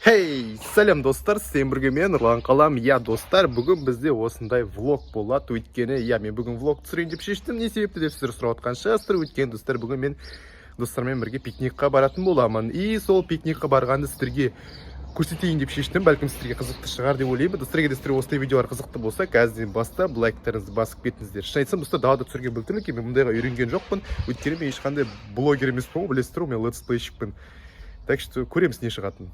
Хей, сәлем достар, сен бірге мен Нұрлан қалам. Достар, бүгін бізде осындай влог болады. Өйткені, мен бүгін влог түсірейін деп шештім. Не себепті деп сіздер сұрап отқан шығарсыздар. Өйткені достар, бүгін мен достармен бірге пикникқа баратын боламын. И сол пикникқа барғанды сіздерге көрсетейін деп шештім. Бәлкім сіздерге қызықты шығар деп ойлаймын. Достар, егер сіздерге осындай видеолар қызықты болса, қазірден бастап лайктарыңызды басып кетіңіздер. Шын айтсам, достар, далада түсірген білдірмек, мен мұндайға үйренген жоқпын. Өйткені мен ешқандай блогер емеспін, білесіздер, мен летсплейщикпін. Так что көреміз не шығатынын.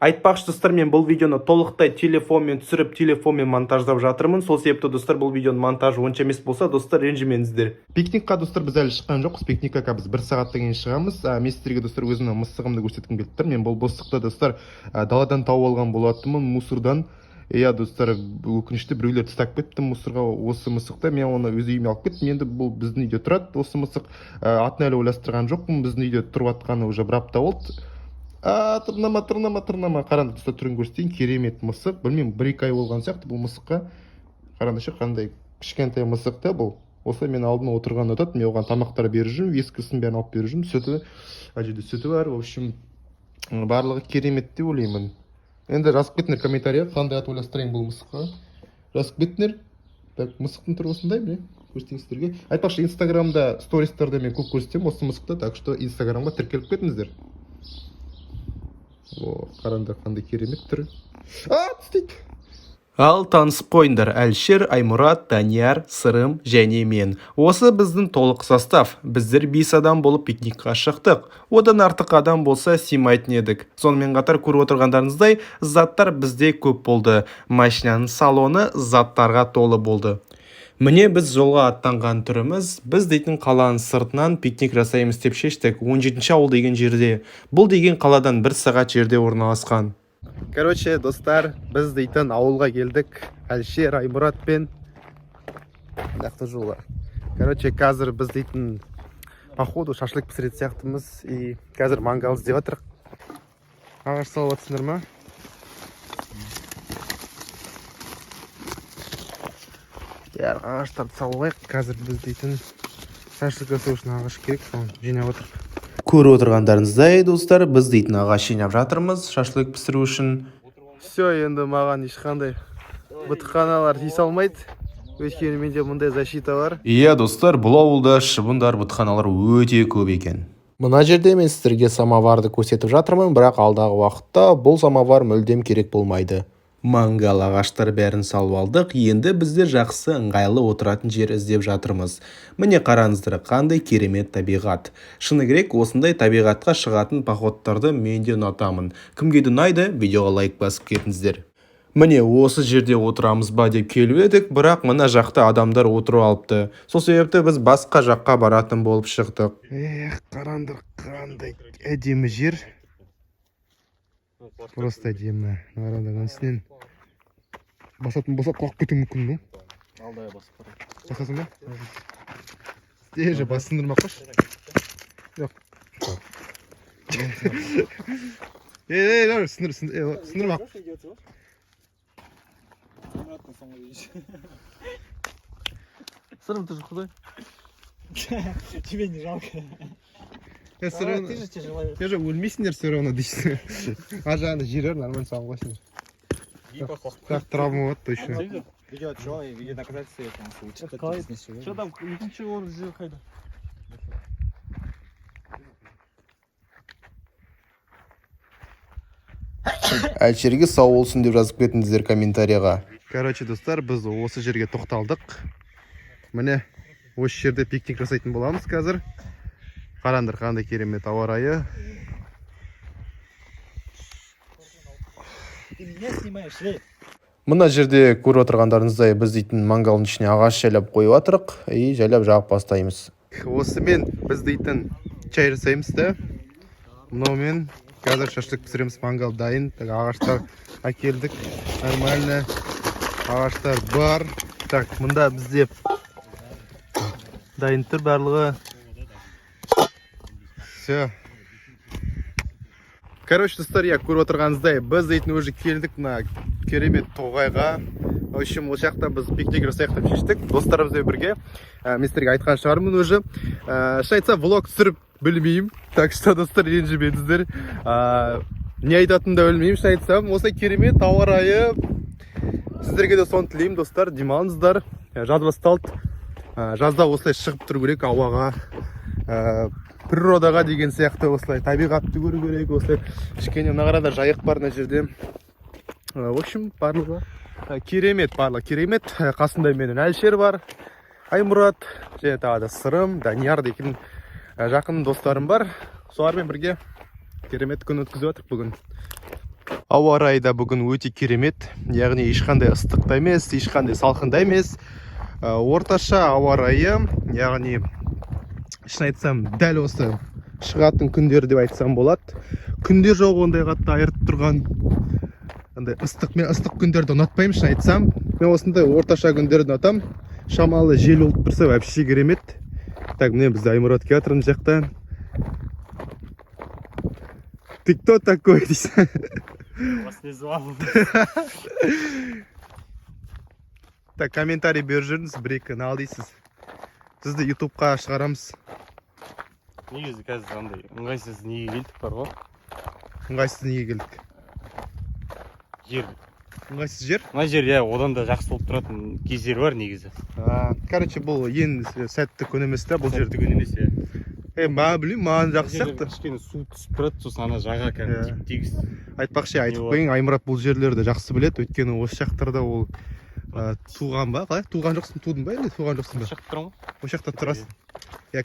Айтпақшы достар, мен бұл видеоны толықтай телефонмен түсіріп, телефонмен монтаждап жатырмын. Сол себепті достар, бұл видеоның монтажы онша емес болса, достар, ренжімеңіздер. Пикникқа достар біз әлі шыққан жоқпыз. Пикникқа біз 1 сағаттан кейін шығамыз. Мен сіздерге достар өзімнің мысығымды көрсеткім келіп тұр. Мен бұл мысықты достар даладан тауып алған болатынмын, мусордан. Достар, өкінішті біреулер тастап кетті мусорға осы мысықты. Мен оны өз үйіме алып кеттім. Енді бұл біздің үйде тұрады. Осы мысық атын әлі ойластырған жоқпын. Біздің үйде тұрып жатқаны уже бір апта болды. Тырнама, қаранды тұста түрін көрсетейін, керемет мысық. Білмеймін, 1-2 ай болған сияқты бұл мысыққа. Қарандышы, қандай кішкентай мысық та бұл. Осы мен алдыма отырған ұтады, мен оған тамақтар беріп жүрмін, ескісін бәрін алып беріп жүрмін, сүті, әжеде сүті бар. В общем, барлығы керемет деп ойлаймын. Енді жазып кетіңдер комментария, қандай ат ойластырайын бұл мысыққа. Жазып кетіңдер. Так, мысықтың түрі осындай, біле, көрсетейін сіздерге. Айтпақшы, инстаграмда стористарда мен көп көрсетемін осы мысықты, так что инстаграмға тіркеліп кетіңіздер. Қарандар қандай керемет түрі. Түстейді. Ал танысып қойыңдар, Әлшер, Аймұрат, Данияр, Сырым және мен. Осы біздің толық состав. Біздер 5 адам болып пикникқа шықтық. Одан артық адам болса симайтын едік. Сонымен қатар көріп отырғандарыңыздай, заттар бізде көп болды. Машинаның салоны заттарға толы болды. Міне біз жолға аттанған түріміз, біз дейтін қаланың сыртынан пикник жасаймыз деп шештік. 17-ші ауыл деген жерде. Бұл деген қаладан 1 сағат жерде орналасқан. Короче, достар, біз дейтін ауылға келдік. Әлшер, Аймұрат пен нақты жолы. Короче, қазір біз дейтін походу шашлык пісірет сияқтымыз. И қазір мангал іздеп жатырық. Ағаш салып жатсыңдар ма? Ағаштарды салуайық. Қазір біз дейтін шашлык жасау үшін ағаш керек, соны жинап отырмыз. Көріп отырғандарыңыздай, достар, біз дейтін ағаш жинап жатырмыз шашлык пісіру үшін. Все, енді маған ешқандай бұтқаналар тиісе алмайды. Өйткені менде мұндай защита бар. Достар, бұл ауылда шыбындар, бұтқаналар өте көп екен. Мына жерде мен сіздерге самоварды көрсетіп жатырмын, бірақ алдағы уақытта бұл самовар мүлдем керек болмайды. Мангал ағаштар бәрін салып алдық, енді біздер жақсы ыңғайлы отыратын жер іздеп жатырмыз. Міне қараңыздар, қандай керемет табиғат. Шыны керек, осындай табиғатқа шығатын походтарды мен де ұнатамын. Кімге де ұнайды, видеоға лайк басып кетіңіздер. Міне осы жерде отырамыз ба деп келіп едік, бірақ мына жақта адамдар отырып алыпты. Сол себепті біз басқа жаққа баратын болып шықтық. Қараңдар, қандай әдемі жер. Просто әдемі. Қараңдар, үстінен басатын болса құлап кетуі мүмкін, ну? Алдая басып қара. Басасың ба? Же басындырмақ қош. Жоқ. Сындырмақ. Сырым ты же худой. Тебе не жалко. Ты же тяжело. Ты же өлмейсіңдер все равно дейсің. Ажаны жерлер нормально салып қойсыңдар. Так, травма вот точно. Видео отчего и видео доказательства, если он случится. Что там, ничего жир қайда? Әлшерге сау болсын деп жазып кетіңіздер комментарияға. Короче, достар, біз осы жерге тоқталдық. Міне, осы жерде пикник жасайтын боламыз қазір. Қараңдар, қандай керемет ауа райы. Мына жерде көріп отырғандарыңыздай біз дейтін мангалдың ішіне ағаш жайлап қойып жатырық и жайлап жағып бастаймыз. Осымен біз дейтін чай жасаймыз да. Мынаумен қазір шашлык пісіреміз, мангал дайын. Ағаштар әкелдік, нормально ағаштар бар. Так, мында бізде дайын тұр барлығы. Все. Короче, достар, көріп отырғаныңыздай, біз дейтін уже келдік мына керемет тоғайға. В общем, ол жақта біз пикник жасайық деп шештік. Достарымызбен бірге. Мен сіздерге айтқан шығармын уже. Шын айтса, влог түсіріп білмеймін. Так что, достар, ренжімеңіздер. не айтатынымды білмеймін, шын айтсам. Осылай керемет ауа райы. Сіздерге де соны тілеймін, достар. Демалыңыздар. Жаз басталды. Жазда осылай шығып тұру керек ауаға, природаға деген сияқты, осылай табиғатты көру керек. Осылай кішкене мына қарада жайық бар мына жерде. В общем, барлығы керемет, барлығы керемет. Қасында менің Әлшер бар, Аймұрат, және тағы да Сырым, Данияр деген жақын достарым бар. Солармен бірге керемет күн өткізіп жатырмық бүгін. Ауа райы да бүгін өте керемет. Яғни ешқандай ыстық та емес, ешқандай салқын да емес. Орташа ауа райы, яғни шын айтсам, дәл осы шығатын күндер деп айтсам болады. Күндер жоқ ондай қатты айырып тұрған. Андай мен ыстық күндерді ұнатпаймын, шын айтсам. Мен осындай орташа күндерді ұнатам. Шамалы жел болып тұрса, вообще керемет. Так, міне бізде Аймұрат келе жатыр мына жақтан. Ты кто такой дейсің? Вас не звал. Так, комментарий беріп жүріңіз, бір-екі канал дейсіз. Сізді ютубқа шығарамыз. Негізі қазір андай ыңғайсыз неге келдік бар ғой? Ыңғайсыз неге келдік? Жер. Ыңғайсыз жер? Мына жер, одан да жақсы болып тұратын кездер бар негізі. Короче, бұл ең сәтті күн емес та, бұл жерді күн емес, маған білмеймін, маған жақсы сияқты. Кішкене су түсіп тұрады, сосын ана жаға кәдімгі тегіс. Айтпақшы, айтып қойын, Аймұрат бұл жерлерді жақсы біледі, өйткені осы жақтарда ол туған ба? Қалай? Туған жоқсың, тудың ба? Или туған жоқсың ба? Осы жақта тұрмын ғой. Осы жақта тұрасың.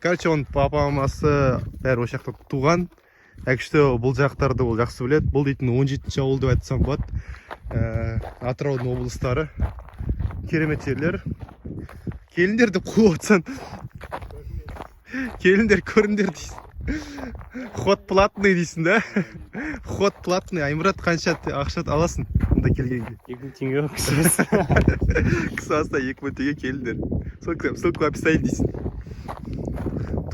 Короче, оның папа мамасы бәрі осы жақта туған. Әкішті бұл жақтарды ол жақсы біледі. Бұл дейтін 17-ші ауыл деп айтсам болады. Атыраудың облыстары. Керемет жерлер. Келіндерді қуып отсан. Келіндер көріндер дейсің. Ход платный дейсің да? Ход платный. Аймұрат қанша ақша аласың мұнда келгенге? 2000 теңге ғой кісі. Кісі аста 2000 теңге келіндер. Ссылку описайын дейсің.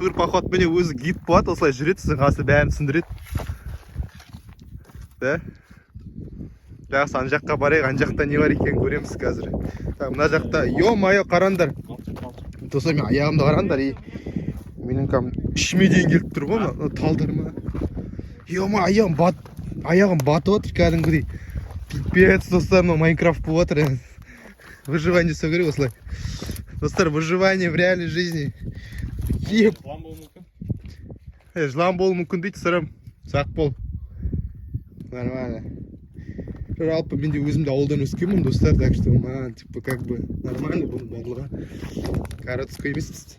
Тур поход мені өзі гид болады, осылай жүреді, сіздің қасы бәрін түсіндіреді. Да? Жақсы, ана жаққа барайық, ана жақта не бар екенін көреміз қазір. Мына жақта, ё-майо, қараңдар. Достар, мен аяғымды қараңдар. Менің ішіме дейін келіп тұр ғой, талдар ма? Ё-майо, аяғым батып отыр кәдімгідей. Пипец, достар, Майнкрафт болып отыр. Выживание жасау керек осылай. Достар, выживание в реальной жизни. Жылан болу мүмкін. Жылан болу мүмкін дейді, Сырым. Сақ бол. Нормально. Жалпы мен де өзімді ауылдан өскенмін, достар, так что маған типа как бы нормально бұл барлығы. Короткий емес.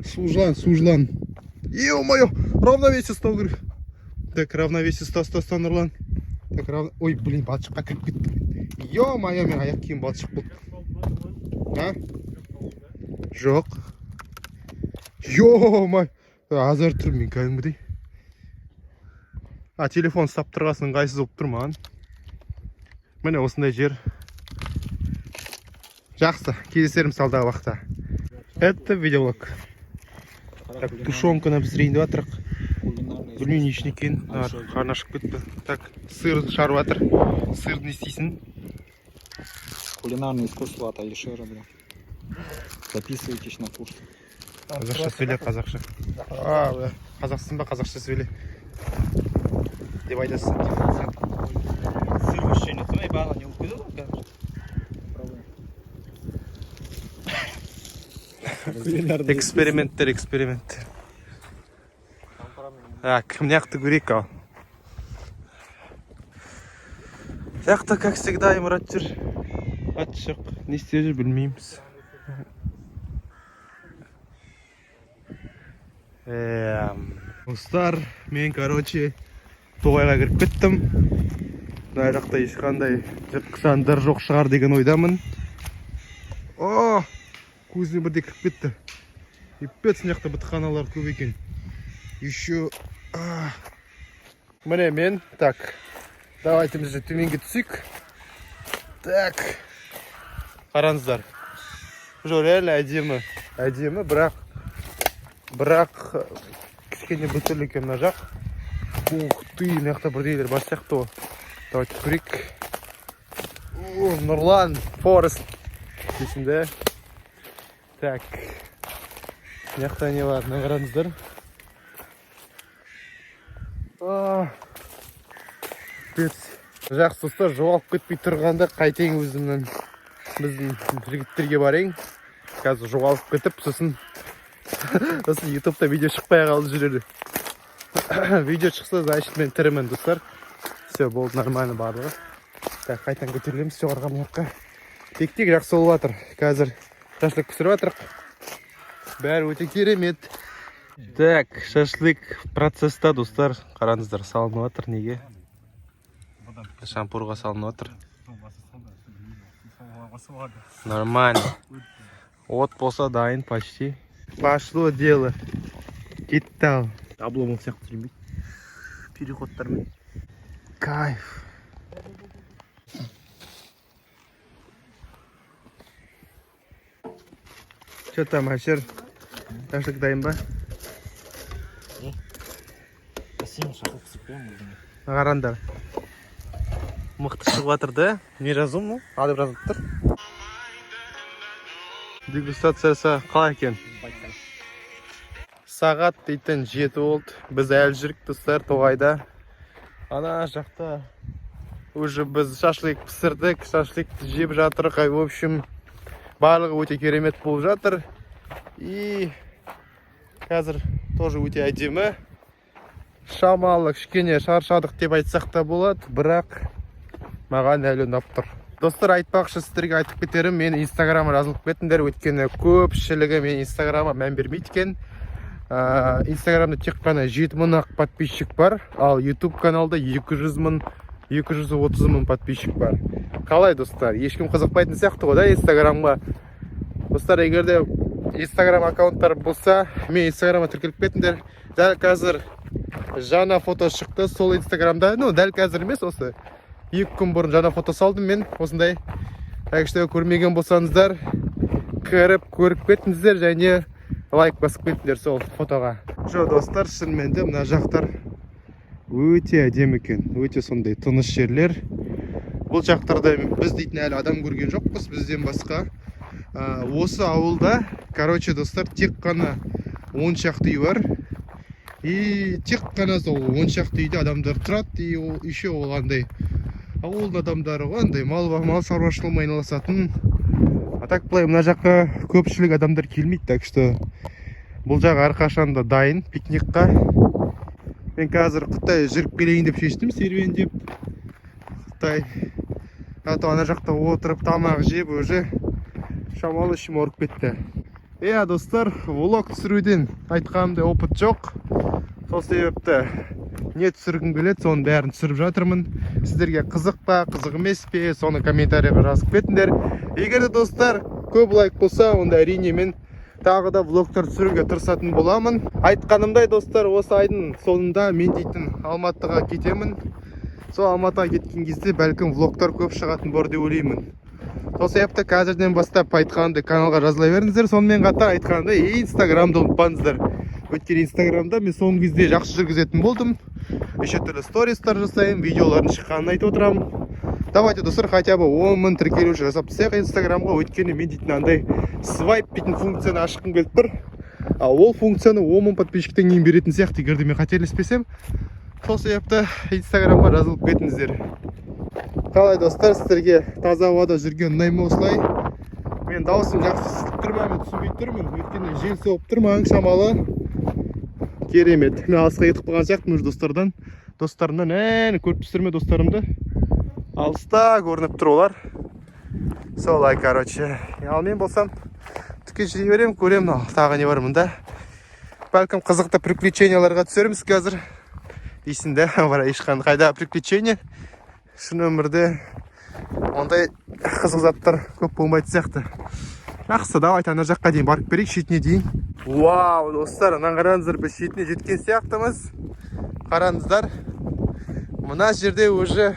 Су жылан. Ё-моё, равновесие ұстау керек. Так, равновесие ұста, Нұрлан. Так, ой, блин, балшыққа кіріп кетті. Ё-моё, мен аяқ киім балшық болды. Жоқ. Ё-моё, азар тұр мен кәдімгідей. Телефон ұстап тұрғасын ыңғайсыз болып тұр маған. Міне осындай жер. Жақсы, кездесерміз алдағы уақытта. Это видеолог. Так, тушенканы пісірейін деп жатырық. Білмеймін не үшін екенін. Қарны ашып кетті. Так, сыр шарып жатыр. Сырды не істейсің? Кулинарное искусство от Алишера, бля. Записывайтесь на курс. Қазақша сөйле, қазақша. Қазақсың ба, қазақша сөйле. Деп айтасың. Сыр көшшені тұмай баға не болып кеді ғой? Эксперименттер. Кім яқты көрейік ал. Яқта, как всегда, Аймұрат жүр. Ат шық, не істеп жүр білмейміз. Достар, мен, короче, тоғайға кіріп кеттім. Мына жақта ешқандай жыртқышандар жоқ шығар деген ойдамын. Көзіне бірде кіріп кетті. Еппет сынақта бітіқаналар көп екен. Еще... Міне мен, так, давайте біз төменге түсік. Так, қараңыздар. Уже реально әдемі, бірақ кішкене бүтірлі екен мына жақ. Ух ты, мына жақта бірдейлер бар сияқты. Давайте көрейік. Нұрлан, Форест есімде. Так, мына жақта не бар, қараңыздар. Жақсы достар, жоғалып кетпей тұрғанда қайтейін өзімнен біздің жігіттерге барайын. Қазір жоғалып кетіп, сосын ютубта видео шықпай қалды жүреді. Видео шықса, значит мен тірімін достар. Все, болды, нормально барлығы. Қайтан көтерілеміз жоғарғы маяққа. Тек-тек жақсы болып жатыр. Қазір шашлык пісіріп жатырық. Бәрі өте керемет. Так, шашлык процесста достар. Қараңыздар, салынып жатыр. Неге? Шампурға салынып жатыр. Нормально. От болса дайын почти. Пошло дело. Кетті ал. Обломов сияқты жүрмейді. Переходтармен. Кайф. Что там, Ашер? Шашлык дайын ба? Сен шашлык пісіп қоямын өзіңе. Қараңдар. Мықты шығып жатыр да? Не жазуым, ну? Адып жазып тұр. Дегустациясы қалай екен? Сағат дейтін 7 болды. Біз әлі жүрік достар Тоғайда. Ана жақта уже біз шашлык пісірдік, шашлыкты жеп жатырық. В общем, барлығы өте керемет болып жатыр. И қазір тоже өте әдемі. Шамалы кішкене шаршадық деп айтсақ та болады, бірақ маған әлі ұнап тұр. Достар, айтпақшы сіздерге айтып кетерім, мен инстаграмға жазылып кетіңдер, өйткені көпшілігі мен инстаграмға мән бермейді екен. Инстаграмда тек қана 7000 подписчик бар, ал YouTube каналда 230 мың подписчик бар. Қалай достар, ешкім қызықпайтын сияқты ғой да инстаграмға. Достар, егерде инстаграм аккаунттар болса, мен инстаграмға тіркеліп кетіңдер. Дәл қазір жаңа фото шықты сол инстаграмда, дәл қазір емес, осы 2 күн бұрын жаңа фото салдым мен, осындай. Так что көрмеген болсаңыздар, кіріп көріп кетіңіздер және лайк басып кетіңдер сол фотоға. Жо достар, шынымен де мына жақтар өте әдемі екен, өте сондай тыныш жерлер. Бұл жақтарда біз дейтін әлі адам көрген жоқпыз, бізден басқа. Осы ауылда, короче достар, тек қана 10 шақты үй бар. И тек қана сол 10 шақты үйде адамдар тұрады, и еще олғандай ауылдың адамдары ғандай мал шаруашылығымен айналысатын. А так былай мына жаққа көпшілік адамдар келмейді, так что бұл жақ әрқашанда дайын пикникқа. Мен қазір Қытай жүріп келейін деп шештім, серуендеп. Қытай. Ана жақта отырып тамақ жеп, уже шамалы ішім орып кетті. Достар, влог түсіруден айтқанымдай опыт жоқ. Сол себепті не түсіргім келеді, соның бәрін түсіріп жатырмын. Сіздерге қызық па, қызық емес пе, соны комментарийға жазып кетіңдер. Егер де достар көп лайк болса, онда әрине мен тағы да влогтар түсіруге тырысатын боламын. Айтқанымдай достар, осы айдың соңында мен дейтін Алматыға кетемін. Сол Алматыға кеткен кезде бәлкім влогтар көп шығатын бор деп ойлаймын. Сол себепті қазірден бастап айтқанымдай каналға жазыла беріңіздер. Сонымен қатар айтқанымдай инстаграмды ұмытпаңыздар. Өйткені инстаграмда мен соңғы кезде жақсы жүргізетін болдым. Еще түрлі стористар жасаймын, видеолардың шыққанын айтып отырамын. Давайте достар, хотя бы 10 мың тіркелуші жасап тастайық инстаграмға. Өйткені мен дейтін андай свайп дейтін функцияны ашқым келіп тұр. Ол функцияны 10 мың подписчиктен кейін беретін сияқты, егер де мен қателеспесем. Сол себепті инстаграмға жазылып кетіңіздер. Қалай достар, сіздерге таза ауада жүрген ұнаймы осылай? Мен даусым жақсы естіліп тұрмын, мен түсінбей тұрмын. Өйткені жел соғып тұрмын, шамалы. Керемет. Мен алысқа кетіп қалған сияқтымын достардан. Достарымнан көріп түсірме достарымды. Алыста көрініп тұр олар. Солай, короче. Ал мен болсам түке жүре берем, көрем, тағы не бар мұнда. Бәлкім қызықты приключенияларға түсеріміз қазір. Дейсінде, ешқан қайда приключения. Шын өмірде ондай қызық заттар көп болмайды сияқты. Жақсы, давайте ана жаққа дейін барып берейік, шетіне дейін. Вау, достар, ана қараңыздар, біз шетіне жеткен сияқтымыз. Қараңыздар, мына жерде уже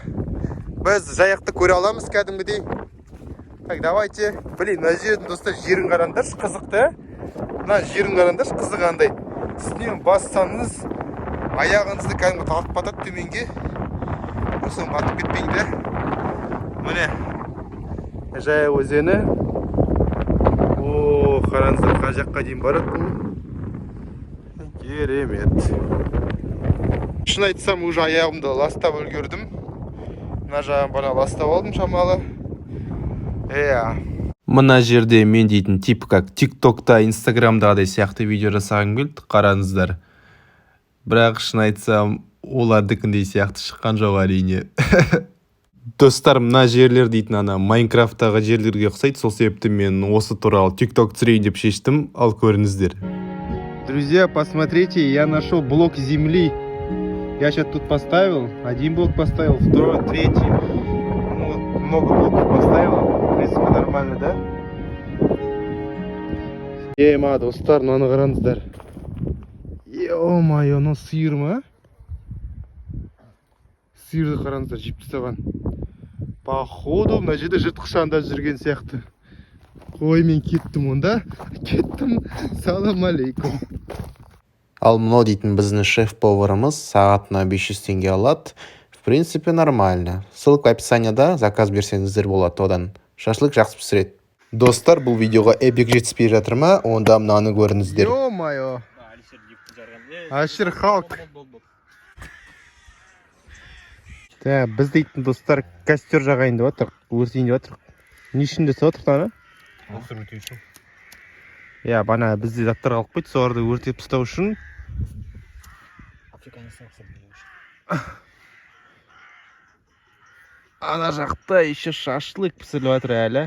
біз жайықты көре аламыз кәдімгідей. Так, давайте, мына жердің достар, жерін қараңдаршы, қызықты. Мына жерін қараңдаршы, қызығандай. Сізден бассаңыз, аяғыңызды кәдімгі тартып батады төменге. Осыны батып кетпейді. Міне, жай өзені. Қараңыздар, қай жаққа дейін барады. Керемет. Шын айтсам, уже аяғымды ластап үлгердім. Мына жағын бана ластап алдым шамалы. Мына жерде мен дейтін тип как тиктокта, инстаграмдағыдай сияқты видео жасағым келді, қараңыздар. Бірақ шын айтсам, олардікіндей сияқты шыққан жоқ әрине. Достар, мына жерлер дейтін ана Майнкрафттағы жерлерге ұқсайды, сол себепті мен осы туралы тикток түсірейін деп шештім, ал көріңіздер. Друзья, посмотрите, я нашел блок земли. Я сейчас тут поставил, один блок поставил, второй, третий. Ну, много блоков поставил. В принципе, нормально, да? Ма, достар, мынаны қараңыздар. Ё-моё, ну сиыр ма? Сиырды қараңыздар, жеп тастаған. Походу, мына жерде жыртқыш аңдап жүрген сияқты. Қой, мен кеттім онда. Кеттім. Салам алейкум. Ал мынау дейтін біздің шеф-поварымыз сағатына 500 теңге алады. В принципе, нормально. Ссылка описанияда, заказ берсеңіздер болады одан. Шашлык жақсы пісіреді. Достар, бұл видеоға эпик жетіспей жатыр ма? Онда мынаны көріңіздер. Ё-моё. Ашир халк. Біз дейтін достар костер жағайын деп отыр, өртейін деп отыр. Не үшін десе отыр таны? Өсірмеу үшін. Бана бізде заттар қалып қойды, соларды өртеп тастау үшін. Ана жақта еще шашлык пісіріліп жатыр әлі.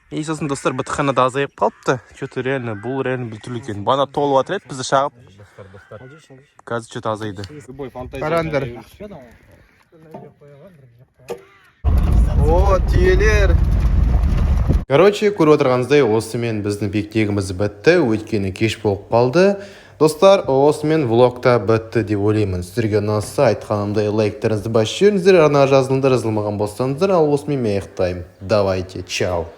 Сосын достар бітіханада азайып қалыпты. Что-то реально, бұл реально бүлтірлік екен. Бана толып жатыр еді, бізді шағып. Қазір что-то азайды. Қараңдар. О, түйелер. Короче, көріп отырғаныңыздай, осымен біздің бектегіміз бітті, өйткені кеш болып қалды. Достар, осымен влогта бітті деп ойлаймын. Сіздерге ұнаса айтқанымдай лайктарыңызды басып жіберіңіздер, арна жазылыңдар, жазылмаған болсаңыздар, ал осымен мен аяқтаймын. Давайте, чао.